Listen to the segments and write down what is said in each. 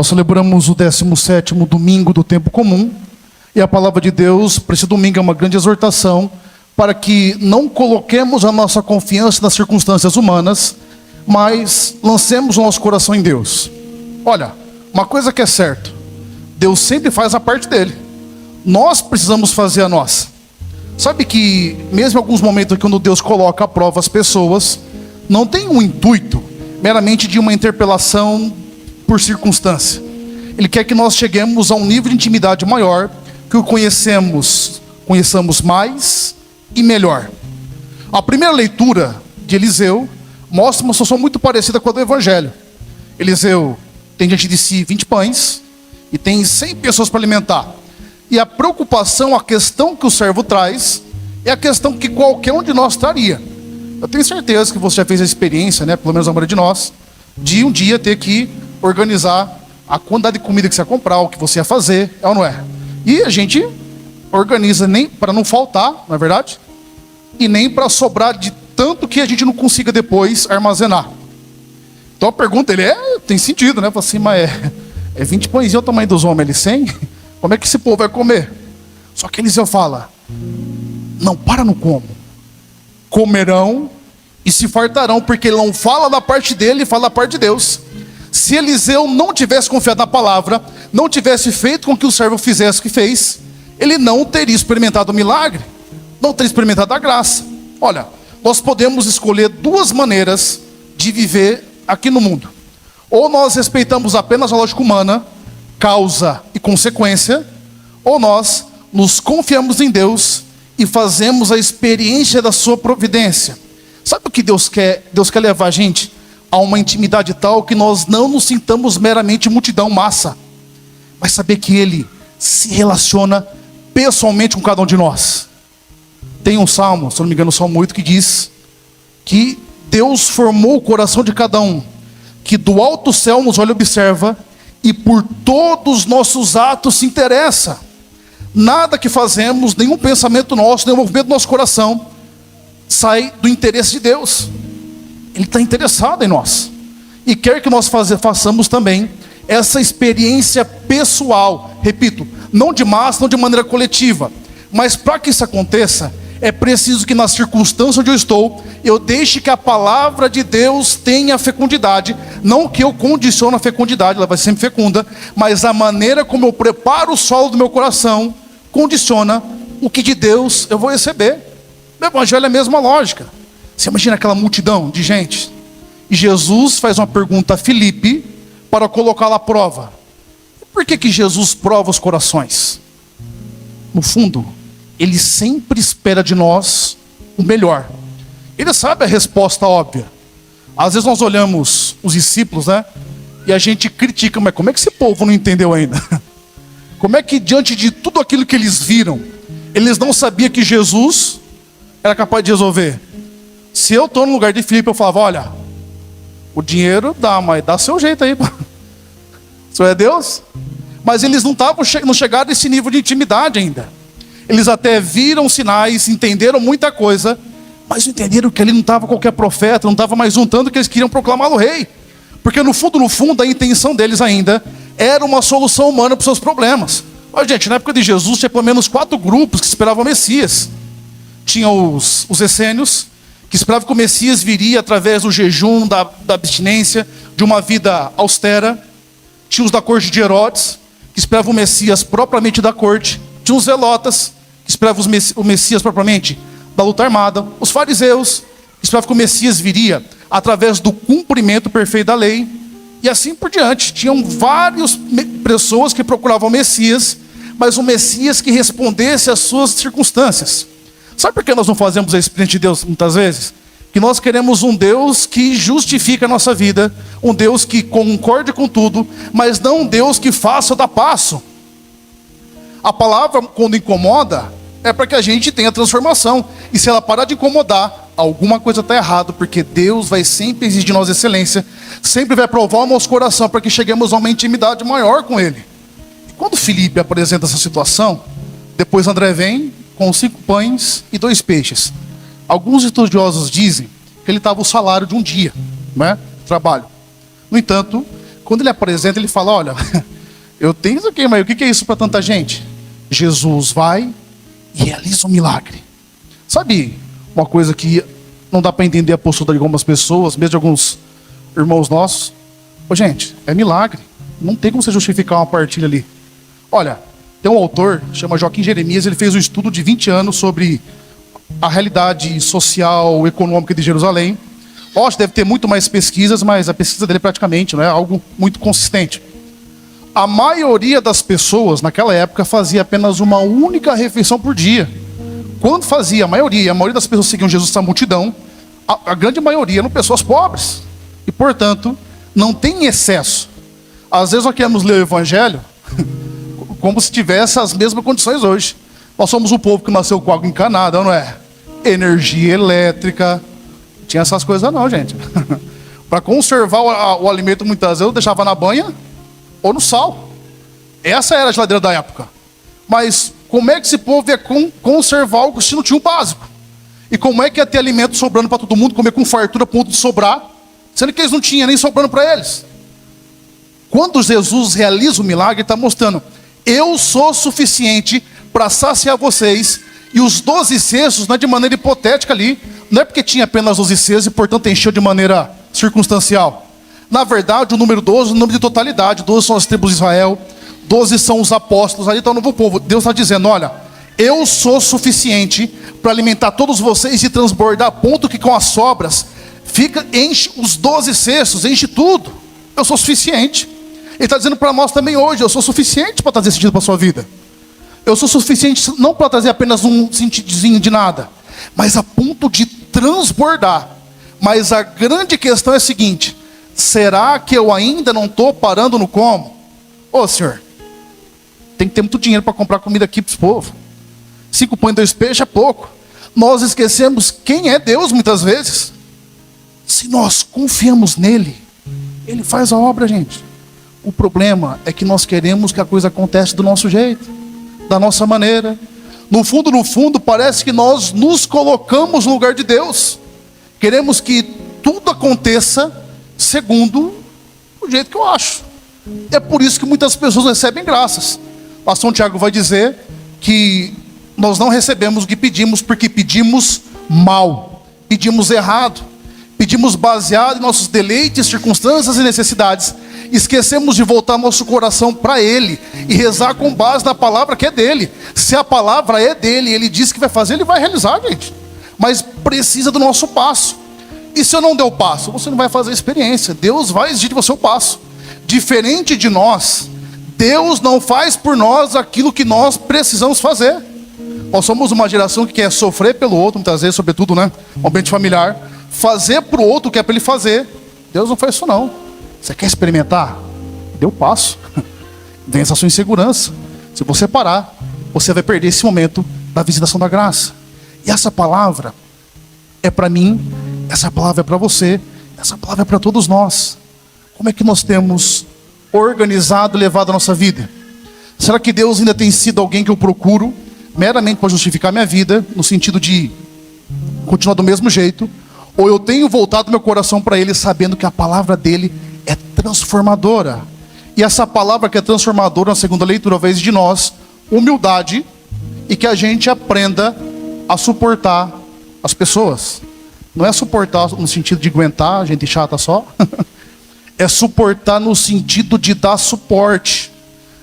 Nós celebramos o 17º domingo do tempo comum, e a palavra de Deus para esse domingo é uma grande exortação para que não coloquemos a nossa confiança nas circunstâncias humanas, mas lancemos o nosso coração em Deus. Olha, uma coisa que é certa, Deus sempre faz a parte dele, nós precisamos fazer a nossa. Sabe que mesmo em alguns momentos quando Deus coloca à prova as pessoas, não tem um intuito meramente de uma interpelação por circunstância. Ele quer que nós cheguemos a um nível de intimidade maior, que o conheçamos mais e melhor. A primeira leitura de Eliseu mostra uma situação muito parecida com a do Evangelho. Eliseu tem diante de si 20 pães e tem 100 pessoas para alimentar. E a preocupação, a questão que o servo traz, é a questão que qualquer um de nós traria. Eu tenho certeza que você já fez a experiência, pelo menos a maioria de nós, de um dia ter que organizar a quantidade de comida que você ia comprar, o que você ia fazer, é ou não é? E a gente organiza nem para não faltar, não é verdade? E nem para sobrar de tanto que a gente não consiga depois armazenar. Então a pergunta, tem sentido, né? Fala assim, mas é 20 pães, e o tamanho dos homens, 100? Como é que esse povo vai comer? Só que Eliseu fala, não, para no como. Comerão e se fartarão, porque ele não fala da parte dele, ele fala da parte de Deus. Se Eliseu não tivesse confiado na palavra, não tivesse feito com que o servo fizesse o que fez, ele não teria experimentado o milagre, não teria experimentado a graça. Olha, nós podemos escolher duas maneiras de viver aqui no mundo. Ou nós respeitamos apenas a lógica humana, causa e consequência, ou nós nos confiamos em Deus e fazemos a experiência da sua providência. Sabe o que Deus quer? Deus quer levar a gente a uma intimidade tal que nós não nos sintamos meramente multidão, massa, mas saber que Ele se relaciona pessoalmente com cada um de nós. Tem um salmo, se não me engano, o Salmo 8, que diz que Deus formou o coração de cada um, que do alto céu nos olha e observa, e por todos os nossos atos se interessa. Nada que fazemos, nenhum pensamento nosso, nenhum movimento do nosso coração sai do interesse de Deus. Ele está interessado em nós e quer que nós façamos também essa experiência pessoal, repito, não de massa, não de maneira coletiva, mas para que isso aconteça, é preciso que na circunstância onde eu estou, eu deixe que a palavra de Deus tenha fecundidade, não que eu condicione a fecundidade, ela vai ser sempre fecunda, mas a maneira como eu preparo o solo do meu coração, condiciona o que de Deus eu vou receber. No Evangelho é a mesma lógica. Você imagina aquela multidão de gente, e Jesus faz uma pergunta a Filipe, para colocá-la à prova. Por que Jesus prova os corações? No fundo, Ele sempre espera de nós o melhor. Ele sabe a resposta óbvia. Às vezes nós olhamos os discípulos, e a gente critica, mas como é que esse povo não entendeu ainda? Como é que diante de tudo aquilo que eles viram, eles não sabiam que Jesus era capaz de resolver? Se eu estou no lugar de Filipe, eu falava, olha, o dinheiro dá, mas dá seu jeito aí. O Senhor é Deus? Mas eles não chegaram a esse nível de intimidade ainda. Eles até viram sinais, entenderam muita coisa, mas entenderam que ele não estava qualquer profeta, não estava mais um tanto que eles queriam proclamá-lo rei. Porque no fundo, a intenção deles ainda era uma solução humana para os seus problemas. Olha, gente, na época de Jesus tinha pelo menos 4 grupos que esperavam o Messias. Tinha os essênios, que esperavam que o Messias viria através do jejum, da abstinência, de uma vida austera. Tinha os da corte de Herodes, que esperavam o Messias propriamente da corte. Tinha os zelotas, que esperavam o Messias propriamente da luta armada. Os fariseus, que esperavam que o Messias viria através do cumprimento perfeito da lei. E assim por diante. Tinham várias pessoas que procuravam o Messias, mas um Messias que respondesse às suas circunstâncias. Sabe por que nós não fazemos a experiência de Deus muitas vezes? Que nós queremos um Deus que justifica a nossa vida, um Deus que concorde com tudo, mas não um Deus que faça ou dá passo. A palavra, quando incomoda, é para que a gente tenha transformação. E se ela parar de incomodar, alguma coisa está errada, porque Deus vai sempre exigir de nós excelência, sempre vai provar o nosso coração para que cheguemos a uma intimidade maior com Ele. E quando Filipe apresenta essa situação, depois André vem com 5 pães e 2 peixes. Alguns estudiosos dizem que ele estava o salário de um dia, trabalho. No entanto, Quando ele apresenta, ele fala, olha, eu tenho isso aqui, mas o que é isso para tanta gente? Jesus vai e realiza um milagre. Sabe uma coisa que não dá para entender a postura de algumas pessoas, mesmo de alguns irmãos nossos? Ô, gente, é milagre. Não tem como você justificar uma partilha ali. Olha, tem um autor, chama Joaquim Jeremias, ele fez um estudo de 20 anos sobre a realidade social, econômica de Jerusalém. Lógico, deve ter muito mais pesquisas, mas a pesquisa dele praticamente não é algo muito consistente. A maioria das pessoas naquela época fazia apenas uma única refeição por dia. Quando fazia, a maioria das pessoas seguiam Jesus essa multidão, a grande maioria eram pessoas pobres. E, portanto, não tem excesso. Às vezes nós queremos ler o Evangelho como se tivesse as mesmas condições hoje. Nós somos um povo que nasceu com água encanada, não é? Energia elétrica. Não tinha essas coisas não, gente. Para conservar o alimento, muitas vezes eu deixava na banha ou no sal. Essa era a geladeira da época. Mas como é que esse povo ia conservar algo se não tinha um básico? E como é que ia ter alimento sobrando para todo mundo, comer com fartura a ponto de sobrar, sendo que eles não tinham nem sobrando para eles? Quando Jesus realiza o milagre, ele está mostrando, eu sou suficiente para saciar vocês. E os 12 cestos não é de maneira hipotética ali, não é porque tinha apenas 12 cestos e portanto encheu de maneira circunstancial. Na verdade, o número 12 é o número de totalidade. 12 são as tribos de Israel, 12 são os apóstolos, ali está o novo povo. Deus está dizendo, olha, eu sou suficiente para alimentar todos vocês e transbordar, a ponto que com as sobras, enche os 12 cestos, enche tudo. Eu sou suficiente. Ele está dizendo para nós também hoje, eu sou suficiente para trazer sentido para a sua vida. Eu sou suficiente não para trazer apenas um sentidozinho de nada, mas a ponto de transbordar. Mas a grande questão é a seguinte, será que eu ainda não estou parando no como? Ô Senhor, tem que ter muito dinheiro para comprar comida aqui para os povos. 5 pães e 2 peixes é pouco. Nós esquecemos quem é Deus muitas vezes. Se nós confiamos nele, ele faz a obra, gente. O problema é que nós queremos que a coisa aconteça do nosso jeito, da nossa maneira. No fundo, parece que nós nos colocamos no lugar de Deus. Queremos que tudo aconteça segundo o jeito que eu acho. É por isso que muitas pessoas recebem graças. O pastor Tiago vai dizer que nós não recebemos o que pedimos porque pedimos mal, pedimos errado, pedimos baseado em nossos deleites, circunstâncias e necessidades. Esquecemos de voltar nosso coração para Ele e rezar com base na palavra que é dele. Se a palavra é dele, Ele disse que vai fazer, Ele vai realizar, gente. Mas precisa do nosso passo. E se eu não der o passo, você não vai fazer a experiência. Deus vai exigir de você o passo. Diferente de nós, Deus não faz por nós aquilo que nós precisamos fazer. Nós somos uma geração que quer sofrer pelo outro, muitas vezes, sobretudo, né? Um ambiente familiar. Fazer para o outro o que é para ele fazer. Deus não faz isso não. Você quer experimentar? Dê o passo. Vença a sua insegurança. Se você parar, você vai perder esse momento da visitação da graça. E essa palavra é para mim, essa palavra é para você, essa palavra é para todos nós. Como é que nós temos organizado e levado a nossa vida? Será que Deus ainda tem sido alguém que eu procuro meramente para justificar minha vida, no sentido de continuar do mesmo jeito? Ou eu tenho voltado meu coração para Ele, sabendo que a palavra dEle é transformadora? E essa palavra que é transformadora, na segunda leitura, vez de nós, humildade, e que a gente aprenda a suportar as pessoas. Não é suportar no sentido de aguentar, gente chata só. É suportar no sentido de dar suporte,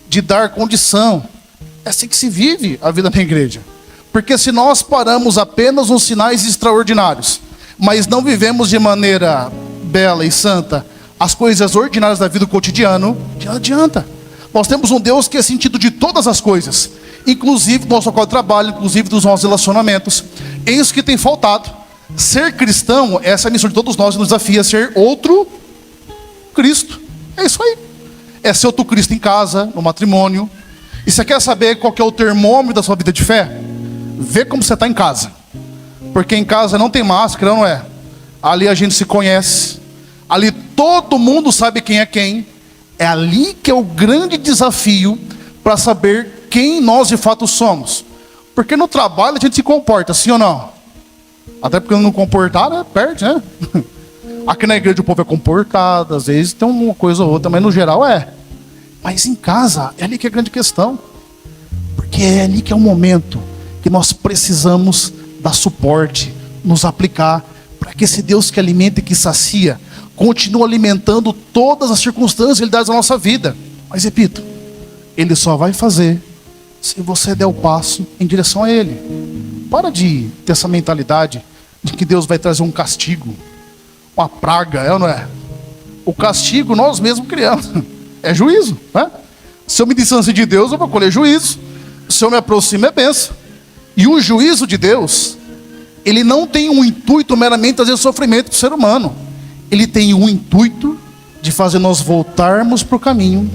de dar condição. É assim que se vive a vida na igreja. Porque se nós paramos apenas nos sinais extraordinários, mas não vivemos de maneira bela e santa as coisas ordinárias da vida do cotidiano, não adianta. Nós temos um Deus que é sentido de todas as coisas, inclusive do nosso local de trabalho, inclusive dos nossos relacionamentos. É isso que tem faltado. Ser cristão, essa é a missão de todos nós, nos desafia a ser outro Cristo. É isso aí. É ser outro Cristo em casa, no matrimônio. E você quer saber qual que é o termômetro da sua vida de fé? Vê como você está em casa. Porque em casa não tem máscara, não é? Ali a gente se conhece. Ali todo mundo sabe quem é quem. É ali que é o grande desafio para saber quem nós de fato somos. Porque no trabalho a gente se comporta, sim ou não? Até porque não comportar, né? Perde, né? Aqui na igreja o povo é comportado, às vezes tem uma coisa ou outra, mas no geral é. Mas em casa, é ali que é a grande questão. Porque é ali que é o momento que nós precisamos dar suporte, nos aplicar, para que esse Deus que alimenta e que sacia, continue alimentando todas as circunstâncias e realidades da nossa vida. Mas repito, Ele só vai fazer se você der o passo em direção a Ele. Para de ter essa mentalidade de que Deus vai trazer um castigo, uma praga, é ou não é? O castigo nós mesmos criamos, é juízo, né? Se eu me distancio de Deus, eu vou colher juízo. Se eu me aproximo, é bênção. E o juízo de Deus, ele não tem um intuito meramente trazer sofrimento para o ser humano. Ele tem um intuito de fazer nós voltarmos para o caminho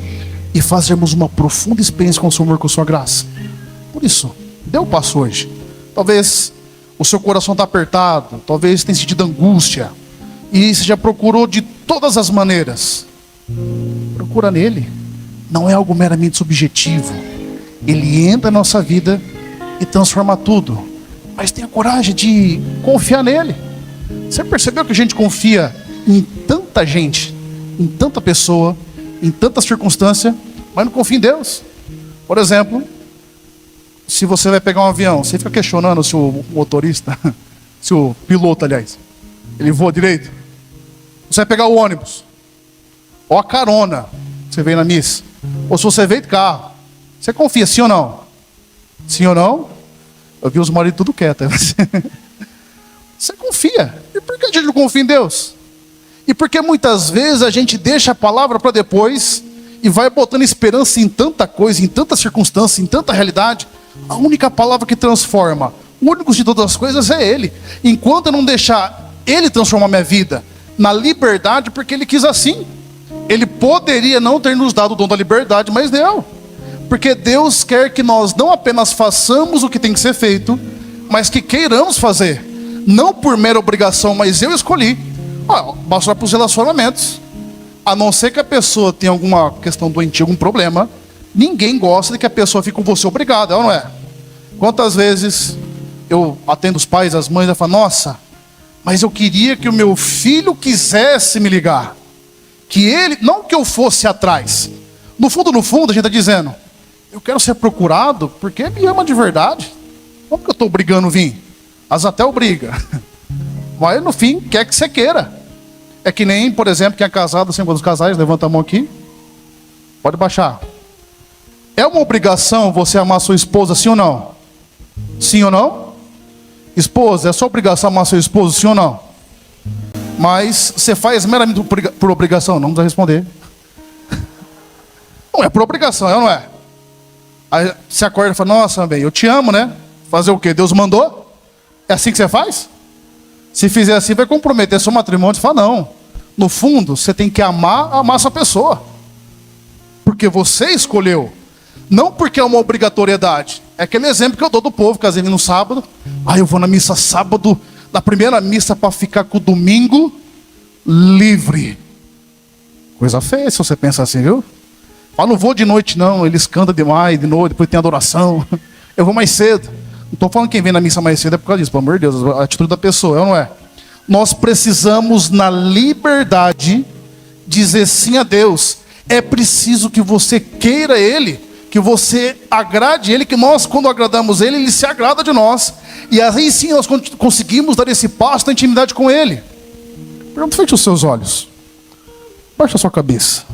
e fazermos uma profunda experiência com o Senhor, com a sua graça. Por isso, dê o passo hoje. Talvez o seu coração está apertado, talvez tenha sentido angústia, e você já procurou de todas as maneiras. Procura nele. Não é algo meramente subjetivo. Ele entra na nossa vida e transforma tudo. Mas tenha coragem de confiar nele. Você percebeu que a gente confia em tanta gente, em tanta pessoa, em tanta circunstância, mas não confia em Deus? Por exemplo, se você vai pegar um avião, você fica questionando se o motorista, se o piloto, aliás, ele voa direito. Você vai pegar o ônibus, ou a carona, você veio na missa, ou se você veio de carro, você confia, sim ou não? Sim ou não? Eu vi os maridos tudo quietos. Você confia. E por que a gente não confia em Deus? E porque muitas vezes a gente deixa a palavra para depois e vai botando esperança em tanta coisa, em tanta circunstância, em tanta realidade. A única palavra que transforma, o único de todas as coisas é Ele. Enquanto eu não deixar Ele transformar minha vida na liberdade, porque Ele quis assim. Ele poderia não ter nos dado o dom da liberdade, mas deu. Porque Deus quer que nós não apenas façamos o que tem que ser feito, mas que queiramos fazer. Não por mera obrigação, mas eu escolhi. Mostrar para os relacionamentos. A não ser que a pessoa tenha alguma questão doentia, algum problema, ninguém gosta de que a pessoa fique com você obrigada, não é? Quantas vezes eu atendo os pais, as mães, e falo, nossa, mas eu queria que o meu filho quisesse me ligar. Que ele, não que eu fosse atrás. No fundo, a gente está dizendo, eu quero ser procurado porque ele me ama de verdade. Como que eu estou obrigando a vir? As até obriga. Mas no fim, quer que você queira. É que nem, por exemplo, quem é casado, assim, dos casais, levanta a mão aqui. Pode baixar. É uma obrigação você amar sua esposa, sim ou não? Sim ou não? Esposa, é sua obrigação amar seu esposo, sim ou não? Mas você faz meramente por obrigação? Não precisa responder. Não é por obrigação, é ou não é? Aí você acorda e fala, nossa, bem, eu te amo, né? Fazer o quê? Deus mandou? É assim que você faz? Se fizer assim, vai comprometer seu matrimônio. Você fala, não. No fundo, você tem que amar sua pessoa. Porque você escolheu. Não porque é uma obrigatoriedade. É aquele exemplo que eu dou do povo, casei no sábado. Eu vou na missa sábado, na primeira missa, para ficar com o domingo livre. Coisa feia se você pensa assim, viu? Não vou de noite não, eles cantam demais, de noite, depois tem adoração. Eu vou mais cedo. Não estou falando quem vem na missa mais cedo é por causa disso, pelo amor de Deus, a atitude da pessoa, não é? Nós precisamos, na liberdade, dizer sim a Deus. É preciso que você queira Ele, que você agrade Ele, que nós, quando agradamos Ele, Ele se agrada de nós. E aí sim nós conseguimos dar esse passo na intimidade com Ele. Pergunta, feche os seus olhos. Baixa a sua cabeça.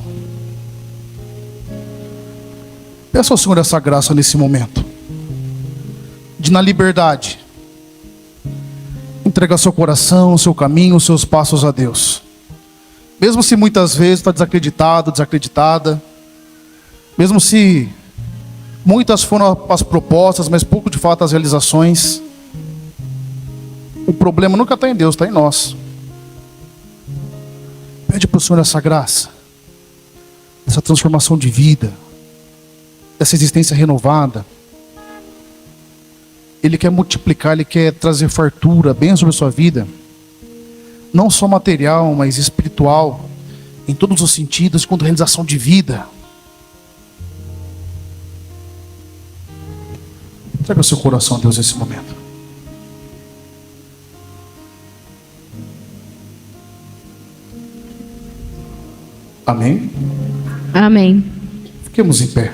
Peça ao Senhor essa graça nesse momento. De na liberdade entregar seu coração, seu caminho, os seus passos a Deus. Mesmo se muitas vezes está desacreditado, desacreditada. Mesmo se muitas foram as propostas, mas pouco de fato as realizações. O problema nunca está em Deus, está em nós. Pede para o Senhor essa graça, essa transformação de vida, essa existência renovada. Ele quer multiplicar, Ele quer trazer fartura, bem sobre a sua vida. Não só material, mas espiritual. Em todos os sentidos, quanto realização de vida. Entrega o seu coração a Deus nesse momento. Amém? Amém. Fiquemos em pé.